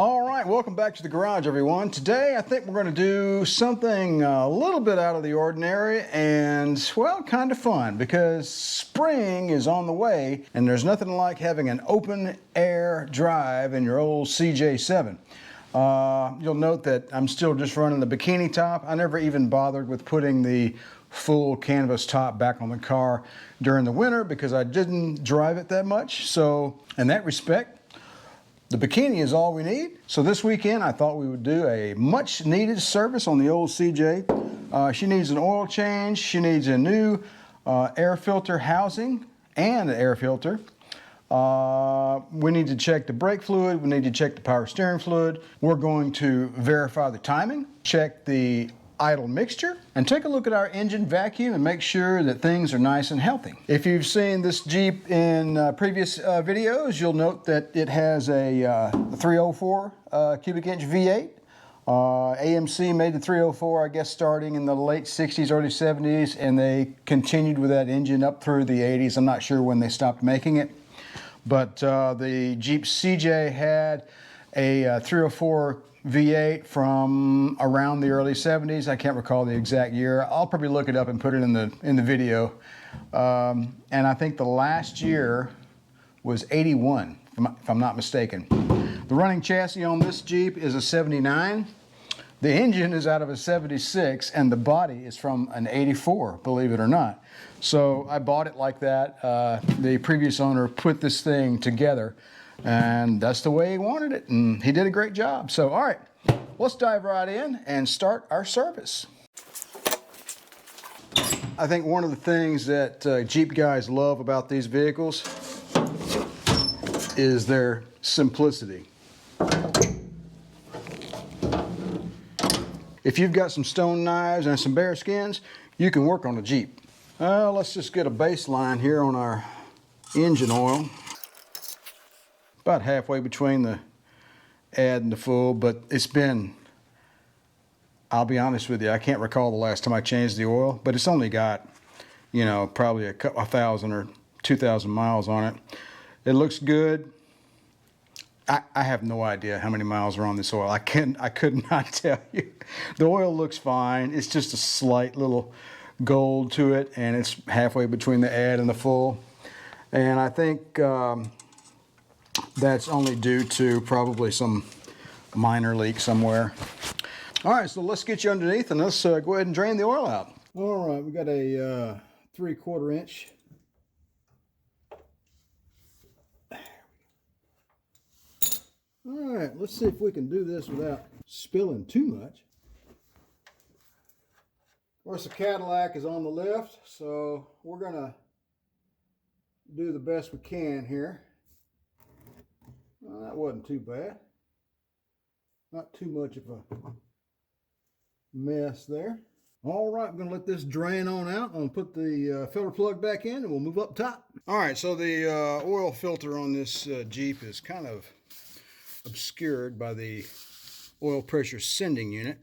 All right, welcome back to the garage, everyone. Today, I think we're going to do something a little bit out of the ordinary and, well, kind of fun because spring is on the way and there's nothing like having an open air drive in your old CJ-7. You'll note that I'm still just running the bikini top. I never even bothered with putting the full canvas top back on the car during the winter because I didn't drive it that much. So, in that respect, the bikini is all we need. So this weekend, I thought we would do a much needed service on the old CJ. She needs an oil change. She needs a new air filter housing and an air filter. We need to check the brake fluid. We need to check the power steering fluid. We're going to verify the timing, check the idle mixture, and take a look at our engine vacuum and make sure that things are nice and healthy. If you've seen this Jeep in previous videos, you'll note that it has a 304 cubic inch V8. AMC made the 304, I guess, starting in the late 60s, early 70s, and they continued with that engine up through the 80s. I'm not sure when they stopped making it, but the Jeep CJ had a 304 V8 from around the early 70s. I can't recall the exact year. I'll probably look it up and put it in the video. And I think the last year was 81, if I'm not mistaken. The running chassis on this Jeep is a 79. The engine is out of a 76, and the body is from an 84, believe it or not. So I bought it like that. The previous owner put this thing together, and that's the way he wanted it, and he did a great job. So, all right, let's dive right in and start our service. I think one of the things that Jeep guys love about these vehicles is their simplicity. If you've got some stone knives and some bear skins, you can work on a Jeep. Let's just get a baseline here on our engine oil. About halfway between the add and the full, but it's been, I'll be honest with you, I can't recall the last time I changed the oil, but it's only got, you know, probably a 1,000 or 2,000 miles on it. It looks good. I have no idea how many miles are on this oil. I could not tell you. The oil looks fine. It's just a slight little gold to it, and it's halfway between the add and the full. And I think that's only due to probably some minor leak somewhere. All right, so let's get you underneath and let's go ahead and drain the oil out. All right, we got a 3/4 inch. All right, let's see if we can do this without spilling too much. Of course, the Cadillac is on the left, so we're gonna do the best we can here. Well, that wasn't too bad. Not too much of a mess there. All right, I'm going to let this drain on out. I'm going to put the filter plug back in and we'll move up top. All right, so the oil filter on this Jeep is kind of obscured by the oil pressure sending unit.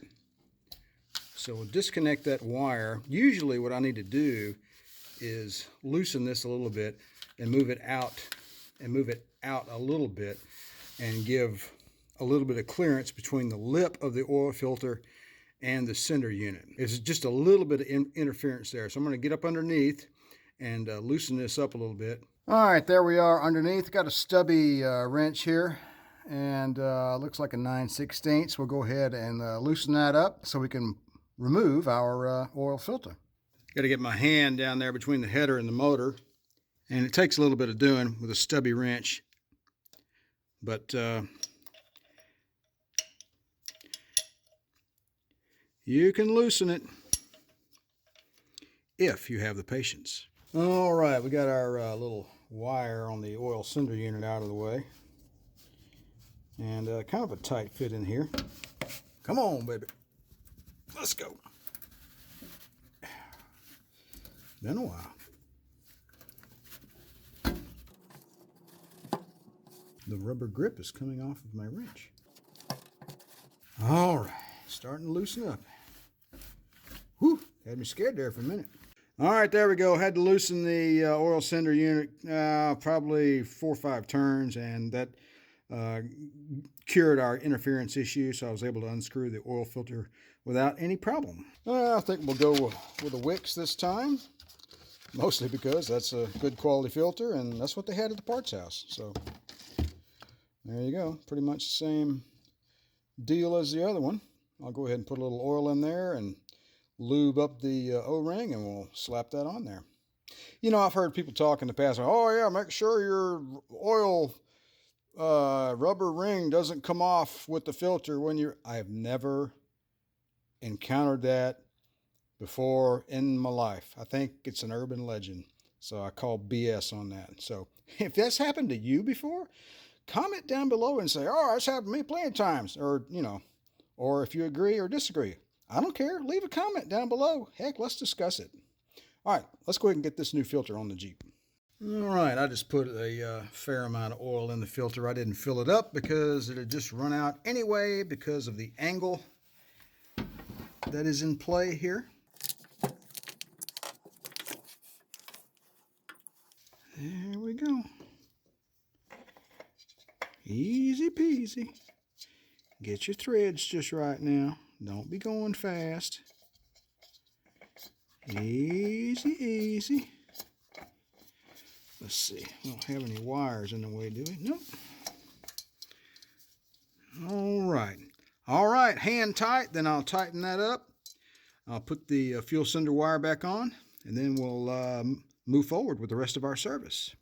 So we'll disconnect that wire. Usually what I need to do is loosen this a little bit and move it out a little bit and give a little bit of clearance between the lip of the oil filter and the sender unit. It's just a little bit of interference there. So I'm going to get up underneath and loosen this up a little bit. All right, there we are underneath. Got a stubby wrench here and looks like a 9/16. We'll go ahead and loosen that up so we can remove our oil filter. Got to get my hand down there between the header and the motor. And it takes a little bit of doing with a stubby wrench, but you can loosen it if you have the patience. All right, we got our little wire on the oil sender unit out of the way. And kind of a tight fit in here. Come on, baby. Let's go. Been a while. The rubber grip is coming off of my wrench. All right, starting to loosen up. Whew, had me scared there for a minute. All right, there we go. Had to loosen the oil sender unit probably 4 or 5 turns, and that cured our interference issue, so I was able to unscrew the oil filter without any problem. I think we'll go with a Wix this time, mostly because that's a good quality filter and that's what they had at the parts house. So there you go, pretty much the same deal as the other one. I'll go ahead and put a little oil in there and lube up the O-ring, and we'll slap that on there. You know, I've heard people talk in the past, oh yeah, make sure your oil rubber ring doesn't come off with the filter when you're... I have never encountered that before in my life. I think it's an urban legend, so I call BS on that. So if that's happened to you before, comment down below and say, oh, that's happened to me plenty of times, or, you know, or if you agree or disagree. I don't care. Leave a comment down below. Heck, let's discuss it. All right, let's go ahead and get this new filter on the Jeep. All right, I just put a fair amount of oil in the filter. I didn't fill it up because it had just run out anyway because of the angle that is in play here. There we go. Easy peasy. Get your threads just right now. Don't be going fast. Easy, easy. Let's see. We don't have any wires in the way, do we? Nope. All right. All right, hand tight. Then I'll tighten that up. I'll put the fuel cylinder wire back on, and then we'll move forward with the rest of our service.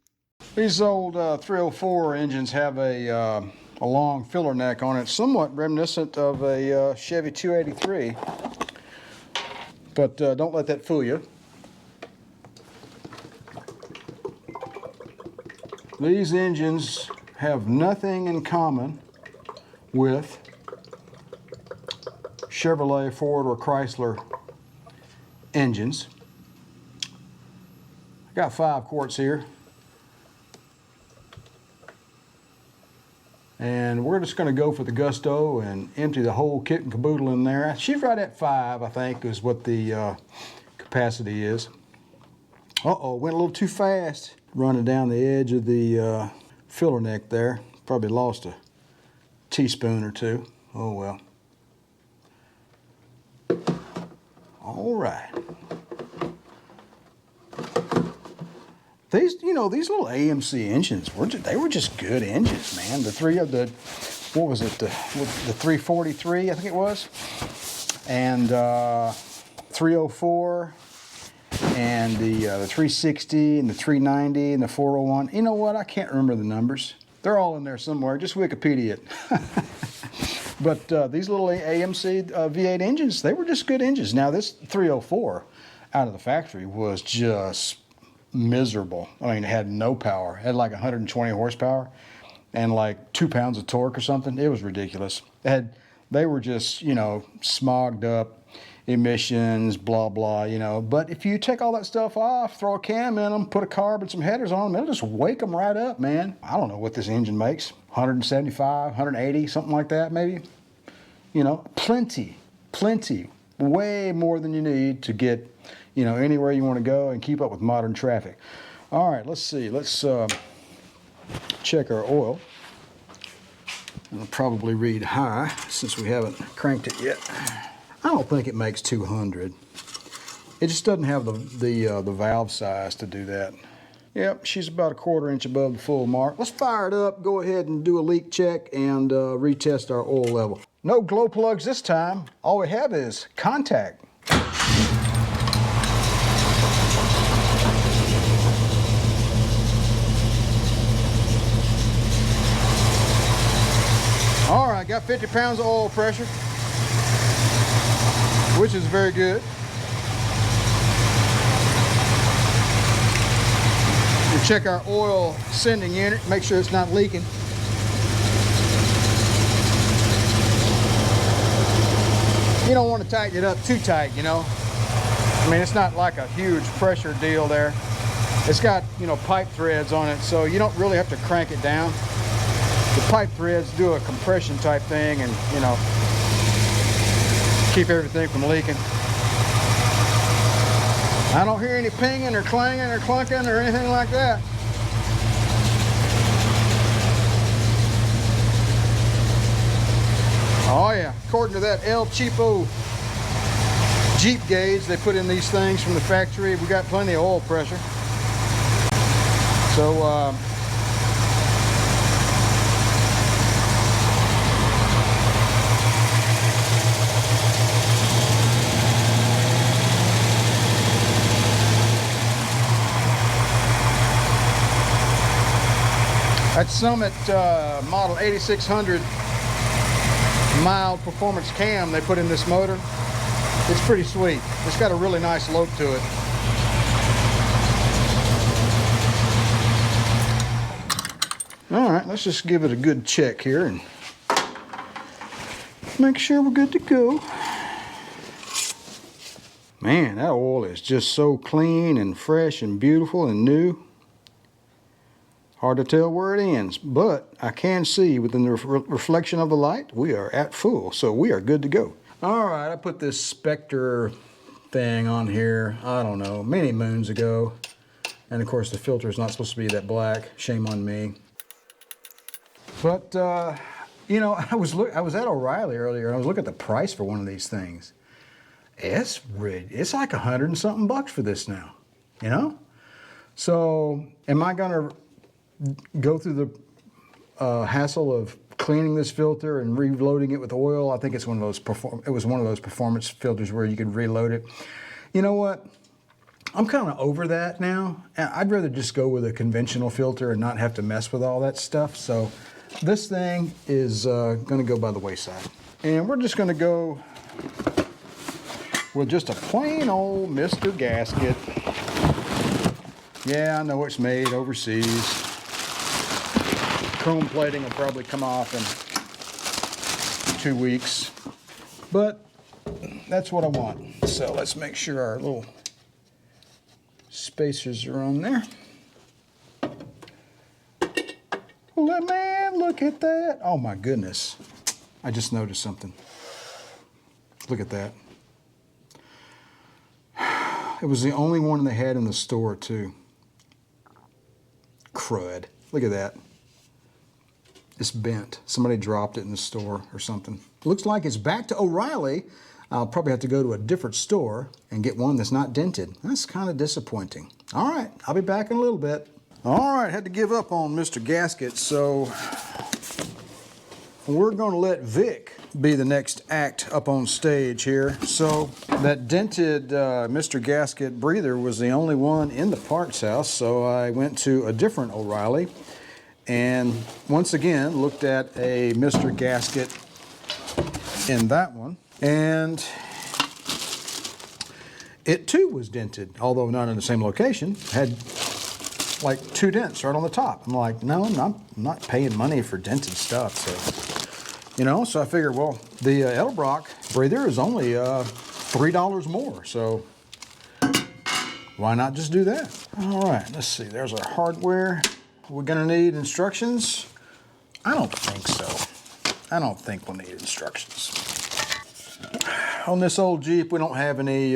These old 304 engines have a long filler neck on it, somewhat reminiscent of a Chevy 283. But don't let that fool you. These engines have nothing in common with Chevrolet, Ford, or Chrysler engines. I got 5 quarts here. And we're just going to go for the gusto and empty the whole kit and caboodle in there. She's right at 5, I think, is what the capacity is. Uh-oh, went a little too fast. Running down the edge of the filler neck there. Probably lost a teaspoon or two. Oh well. All right. These, you know, these little AMC engines they were just good engines, man. What was it? The 343, I think it was, and 304, and the 360, and the 390, and the 401. You know what? I can't remember the numbers. They're all in there somewhere. Just Wikipedia it. But these little AMC V8 engines, they were just good engines. Now this 304 out of the factory was just miserable. I mean, it had no power. It had like 120 horsepower and like 2 pounds of torque or something. It was ridiculous. They were just, you know, smogged up, emissions, blah, blah, you know. But if you take all that stuff off, throw a cam in them, put a carb and some headers on them, it'll just wake them right up, man. I don't know what this engine makes. 175, 180, something like that, maybe. You know, plenty, way more than you need to get, you know, anywhere you want to go and keep up with modern traffic. All right, let's see. Let's check our oil. It'll probably read high since we haven't cranked it yet. I don't think it makes 200. It just doesn't have the valve size to do that. Yep, she's about a 1/4 inch above the full mark. Let's fire it up, go ahead and do a leak check and retest our oil level. No glow plugs this time. All we have is contact. All right, got 50 pounds of oil pressure, which is very good. We'll check our oil sending unit, make sure it's not leaking. You don't want to tighten it up too tight, you know. I mean, it's not like a huge pressure deal there. It's got, you know, pipe threads on it, so you don't really have to crank it down. The pipe threads do a compression type thing and, you know, keep everything from leaking. I don't hear any pinging or clanging or clunking or anything like that. Oh yeah, according to that El Cheapo Jeep gauge they put in these things from the factory, we got plenty of oil pressure. So that Summit model 8600 mild performance cam they put in this motor, it's pretty sweet. It's got a really nice lope to it. All right, let's just give it a good check here and make sure we're good to go. Man, that oil is just so clean and fresh and beautiful and new. Hard to tell where it ends, but I can see within the reflection of the light, we are at full, so we are good to go. All right, I put this Spectre thing on here, I don't know, many moons ago. And of course the filter is not supposed to be that black, shame on me. But, you know, I was at O'Reilly earlier, and I was looking at the price for one of these things. It's like $100 and something bucks for this now, you know? So, am I gonna go through the hassle of cleaning this filter and reloading it with oil? I think it's one of those performance filters where you could reload it. You know what? I'm kind of over that now. I'd rather just go with a conventional filter and not have to mess with all that stuff. So this thing is going to go by the wayside. And we're just going to go with just a plain old Mr. Gasket. Yeah, I know it's made overseas. Chrome plating will probably come off in 2 weeks, but that's what I want. So let's make sure our little spacers are on there. Well, man, look at that. Oh my goodness. I just noticed something. Look at that. It was the only one they had in the store too. Crud. Look at that. It's bent. Somebody dropped it in the store or something. Looks like it's back to O'Reilly. I'll probably have to go to a different store and get one that's not dented. That's kind of disappointing. All right, I'll be back in a little bit. All right, had to give up on Mr. Gasket, so we're going to let Vic be the next act up on stage here. So that dented Mr. Gasket breather was the only one in the parts house, so I went to a different O'Reilly and once again looked at a Mr. Gasket in that one, and it too was dented, although not in the same location. Had like 2 dents right on the top. I'm like, no, I'm not paying money for dented stuff. So, you know, so I figured, well, the Edelbrock breather is only $3 more, so why not just do that? All right, let's see. There's our hardware. We're gonna need instructions? I don't think so. I don't think we'll need instructions. On this old Jeep, we don't have any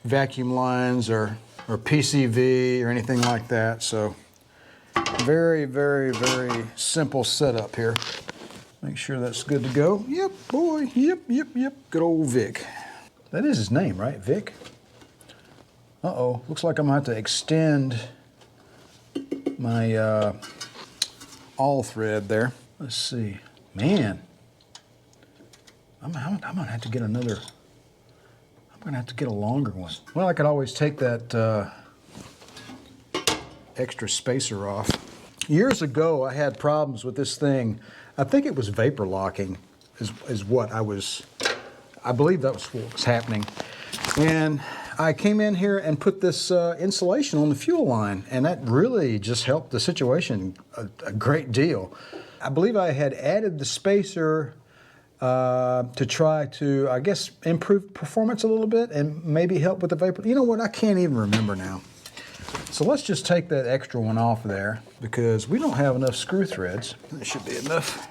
vacuum lines or PCV or anything like that, so very, very, very simple setup here. Make sure that's good to go. Yep, boy, yep. Good old Vic. That is his name, right, Vic? Uh-oh, looks like I'm gonna have to extend my all thread there. Let's see. Man, I'm gonna have to get another, I'm gonna have to get a longer one. Well, I could always take that extra spacer off. Years ago, I had problems with this thing. I think it was vapor locking is what I believe that was what was happening. And I came in here and put this insulation on the fuel line, and that really just helped the situation a great deal. I believe I had added the spacer to try to, I guess, improve performance a little bit and maybe help with the vapor. You know what? I can't even remember now. So let's just take that extra one off there because we don't have enough screw threads. That should be enough.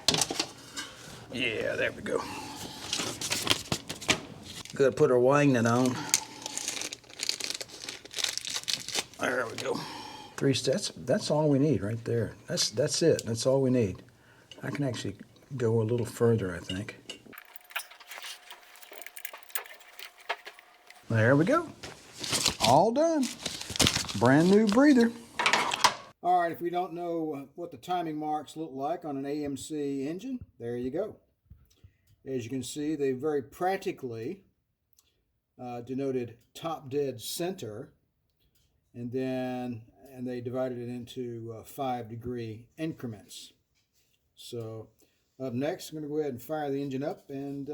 Yeah, there we go. Gotta put our wing nut on. There we go. 3 steps. That's all we need right there. That's it. That's all we need. I can actually go a little further, I think. There we go. All done. Brand new breather. All right, if we don't know what the timing marks look like on an AMC engine, there you go. As you can see, they very practically denoted top dead center, and they divided it into 5-degree increments. So up next, I'm going to go ahead and fire the engine up and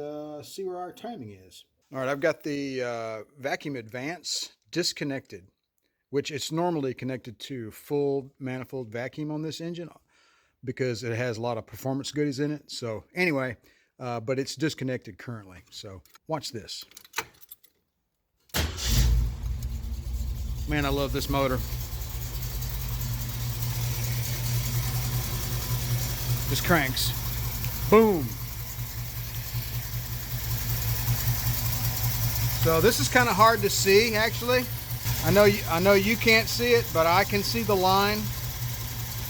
see where our timing is. All right, I've got the vacuum advance disconnected, which it's normally connected to full manifold vacuum on this engine because it has a lot of performance goodies in it. So anyway, but it's disconnected currently. So watch this. Man, I love this motor. Just cranks. Boom. So this is kind of hard to see, actually. I know you can't see it, but I can see the line,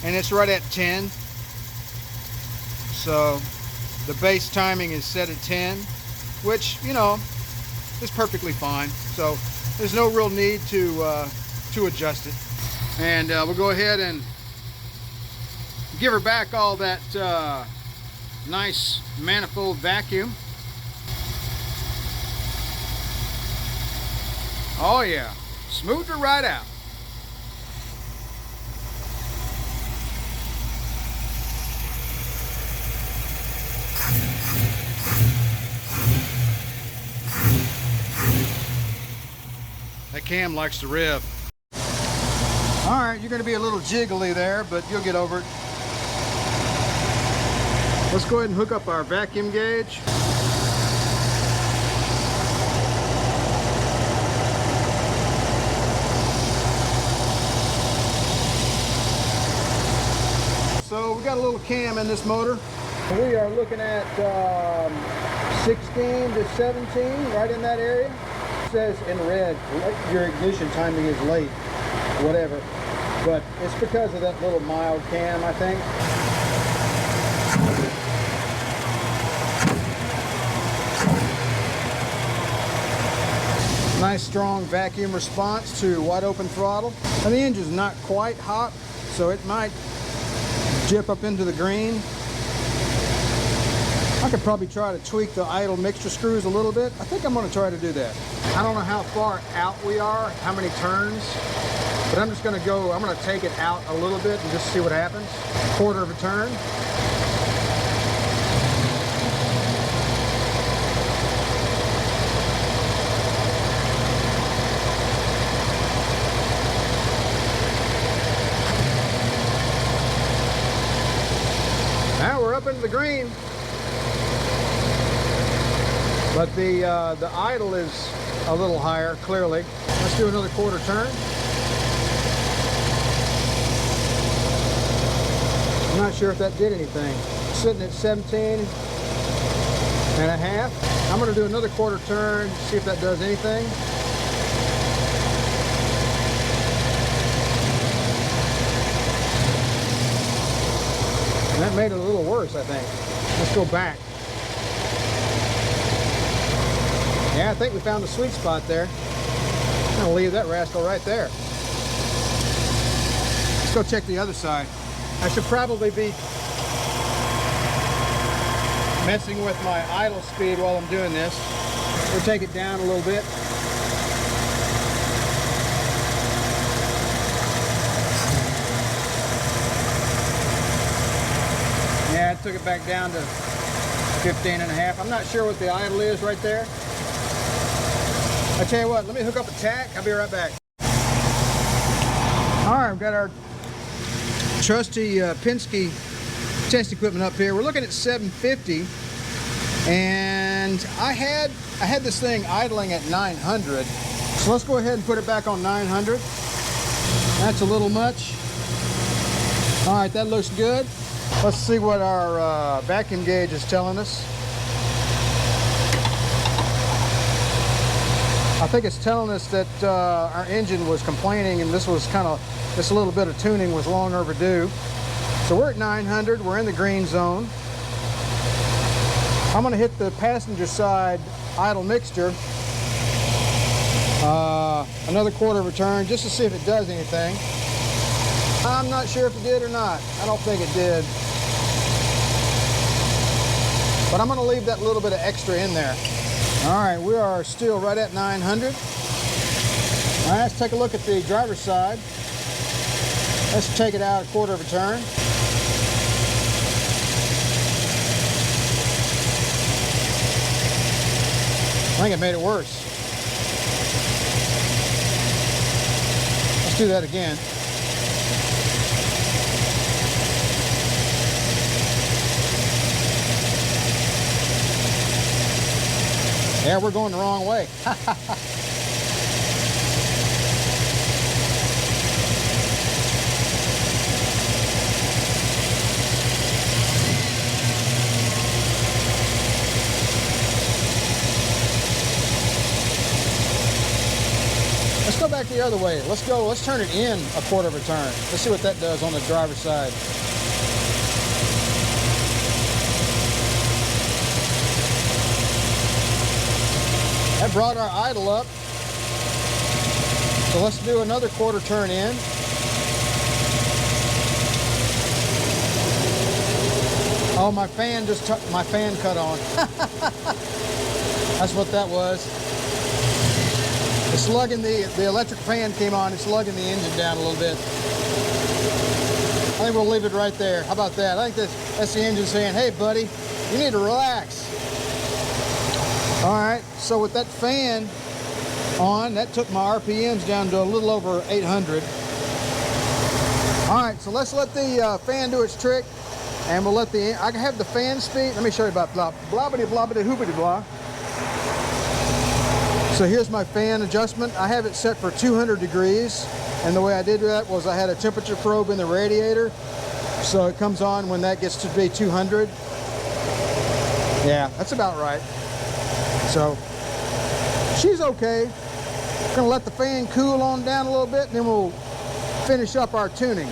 and it's right at 10. So the base timing is set at 10, which, you know, is perfectly fine. So there's no real need to adjust it. And we'll go ahead and give her back all that nice manifold vacuum. Oh yeah, smoothed her right out. That cam likes to rev. All right, you're going to be a little jiggly there, but you'll get over it. Let's go ahead and hook up our vacuum gauge. So we got a little cam in this motor. We are looking at 16 to 17, right in that area. It says in red, your ignition timing is late, whatever. But it's because of that little mild cam, I think. Nice strong vacuum response to wide open throttle. And the engine's not quite hot, so it might dip up into the green. I could probably try to tweak the idle mixture screws a little bit. I think I'm going to try to do that. I don't know how far out we are, how many turns, but I'm just going to go, I'm going to take it out a little bit and just see what happens. Quarter of a turn. Now we're up into the green. But the idle is a little higher, clearly. Let's do another quarter turn. I'm not sure if that did anything. Sitting at 17 and a half. I'm going to do another quarter turn, see if that does anything. And that made it a little worse, I think. Let's go back. Yeah, I think we found the sweet spot there. I'm going to leave that rascal right there. Let's go check the other side. I should probably be messing with my idle speed while I'm doing this. We'll take it down a little bit. Yeah, I took it back down to 15 and a half. I'm not sure what the idle is right there. I tell you what, let me hook up a tack. I'll be right back. All right, we've got our trusty Penske test equipment up here. We're looking at 750, and I had this thing idling at 900. So let's go ahead and put it back on 900. That's a little much. All right, that looks good. Let's see what our vacuum gauge is telling us. I think it's telling us that our engine was complaining, and this little bit of tuning was long overdue. So we're at 900, we're in the green zone. I'm going to hit the passenger side idle mixture another quarter of a turn just to see if it does anything. I'm not sure if it did or not. I don't think it did. But I'm going to leave that little bit of extra in there. All right, we are still right at 900. All right, let's take a look at the driver's side. Let's take it out a quarter of a turn. I think it made it worse. Let's do that again. Yeah, we're going the wrong way. Let's go back the other way. Let's turn it in a quarter of a turn. Let's see what that does on the driver's side. That brought our idle up. So let's do another quarter turn in. Oh, my fan cut on. That's what that was. It's lugging the electric fan came on. It's lugging the engine down a little bit. I think we'll leave it right there. How about that? I think that's the engine saying, hey buddy, you need to relax. All right, so with that fan on, that took my RPMs down to a little over 800. All right, so let's let the fan do its trick, and we'll let I can have the fan speed. Let me show you about blobbity blobbity hoobity blah. So here's my fan adjustment. I have it set for 200 degrees, and the way I did that was I had a temperature probe in the radiator, so it comes on when that gets to be 200. Yeah, that's about right. So she's okay. We're gonna let the fan cool on down a little bit, and then we'll finish up our tuning.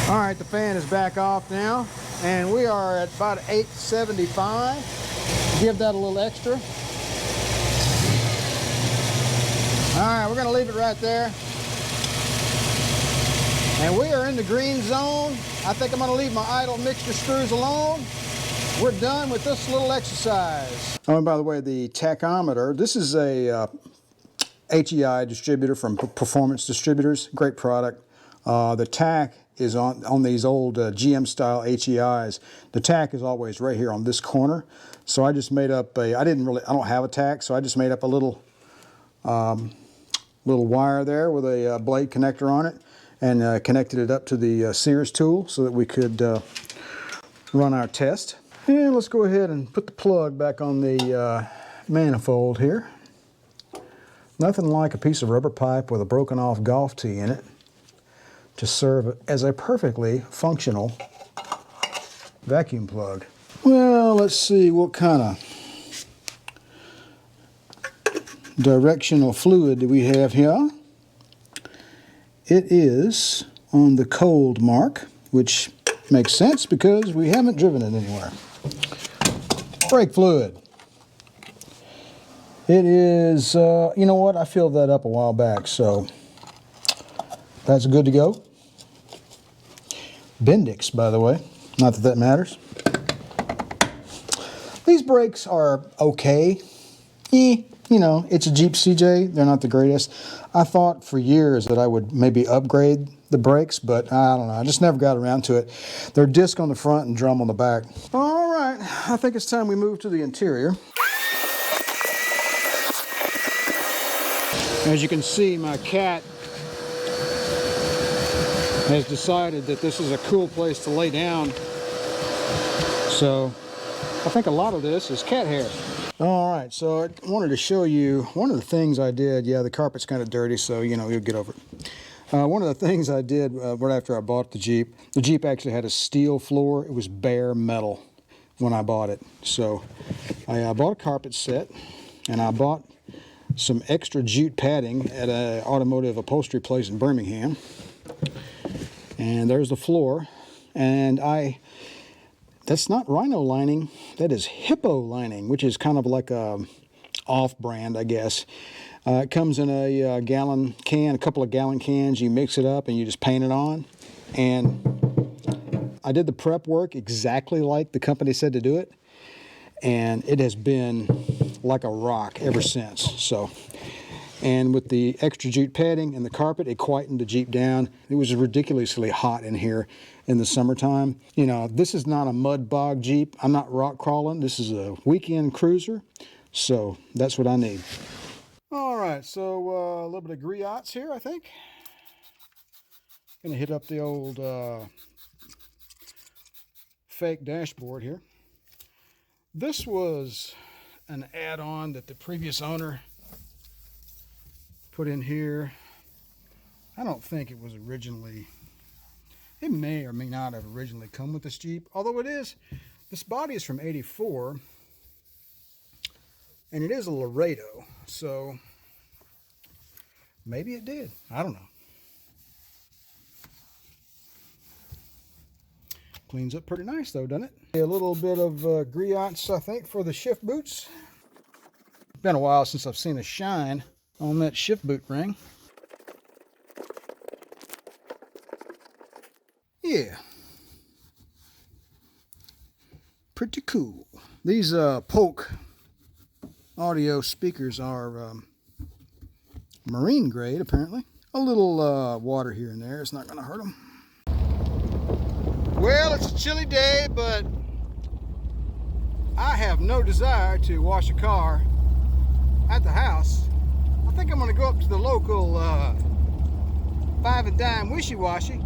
All right, the fan is back off now, and we are at about 875. Give that a little extra. All right, we're gonna leave it right there. And we are in the green zone. I think I'm gonna leave my idle mixture screws alone. We're done with this little exercise. Oh, and by the way, the tachometer, this is a HEI distributor from Performance Distributors. Great product. The tach is on these old GM style HEIs. The tach is always right here on this corner. So I just made up I don't have a tach, so I just made up a little wire there with a blade connector on it, and connected it up to the Sears tool so that we could run our test. And let's go ahead and put the plug back on the manifold here. Nothing like a piece of rubber pipe with a broken off golf tee in it to serve as a perfectly functional vacuum plug. Well, let's see what kind of directional fluid do we have here. It is on the cold mark, which makes sense because we haven't driven it anywhere. Brake fluid. It is, you know what, I filled that up a while back, so that's good to go. Bendix, by the way, not that that matters. These brakes are okay. You know, it's a Jeep CJ, they're not the greatest. I thought for years that I would maybe upgrade the brakes, but I don't know, I just never got around to it. They're disc on the front and drum on the back. All right, I think it's time we move to the interior. As you can see, my cat has decided that this is a cool place to lay down. So I think a lot of this is cat hair. All right, so I wanted to show you one of the things I did. Yeah, the carpet's kind of dirty, so you know, you'll get over it. One of the things I did right after I bought the Jeep actually had a steel floor. It was bare metal when I bought it. So I bought a carpet set, and I bought some extra jute padding at an automotive upholstery place in Birmingham. And there's the floor. And That's not rhino lining, that is hippo lining, which is kind of like a off-brand, I guess. It comes in a gallon can, a couple of gallon cans. You mix it up and you just paint it on. And I did the prep work exactly like the company said to do it, and it has been like a rock ever since. So, and with the extra jute padding and the carpet, it quietened the Jeep down. It was ridiculously hot in here in the summertime. You know, this is not a mud bog Jeep. I'm not rock crawling. This is a weekend cruiser, so that's what I need. All right, so a little bit of griots here, I think. Gonna hit up the old fake dashboard here. This was an add-on that the previous owner put in here. I don't think it was originally, it may or may not have originally come with this Jeep, although it is, this body is from '84, and it is a Laredo, so maybe it did. I don't know. Cleans up pretty nice though, doesn't it? A little bit of griots, I think, for the shift boots. It's been a while since I've seen a shine on that shift boot ring. Yeah. Pretty cool. These Polk audio speakers are marine grade, apparently. A little water here and there. It's not going to hurt them. Well, it's a chilly day, but I have no desire to wash a car at the house. I think I'm going to go up to the local 5 and dime wishy-washy.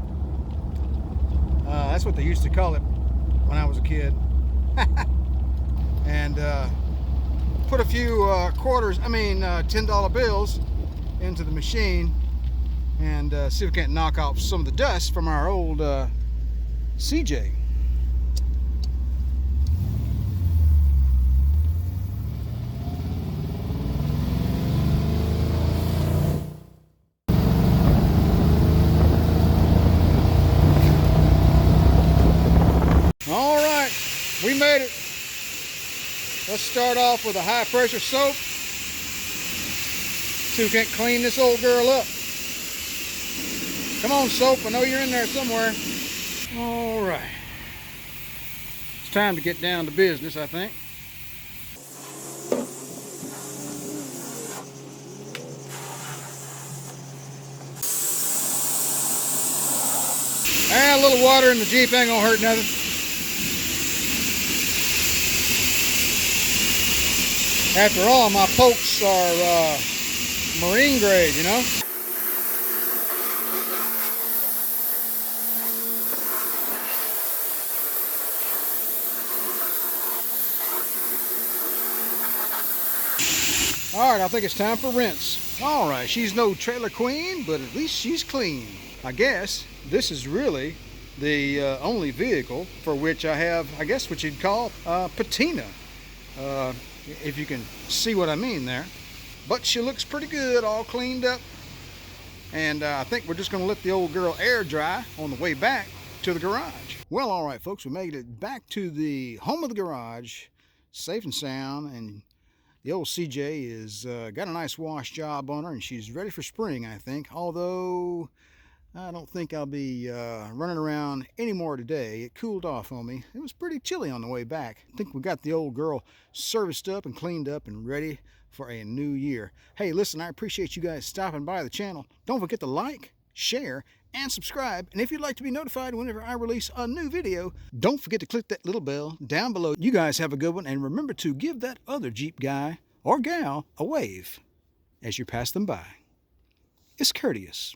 That's what they used to call it when I was a kid. And put a few $10 bills into the machine and see if we can't knock off some of the dust from our old CJ. All right, we made it. Let's start off with a high pressure soap. See if we can't clean this old girl up. Come on, soap, I know you're in there somewhere. All right, it's time to get down to business, I think. A little water in the Jeep ain't gonna hurt nothing. After all, my Polks are marine grade, you know. All right, I think it's time for rinse. All right, she's no trailer queen, but at least she's clean. I guess this is really the only vehicle for which I have, I guess what you'd call patina, if you can see what I mean there. But she looks pretty good, all cleaned up. And I think we're just gonna let the old girl air dry on the way back to the garage. Well, all right, folks, we made it back to the home of the garage, safe and sound, and the old CJ is got a nice wash job on her, and she's ready for spring, I think. Although I don't think I'll be running around anymore today. It cooled off on me. It was pretty chilly on the way back. I think we got the old girl serviced up and cleaned up and ready for a new year. Hey, listen, I appreciate you guys stopping by the channel. Don't forget to like, share, and subscribe. And if you'd like to be notified whenever I release a new video, don't forget to click that little bell down below. You guys have a good one, and remember to give that other Jeep guy or gal a wave as you pass them by. It's courteous.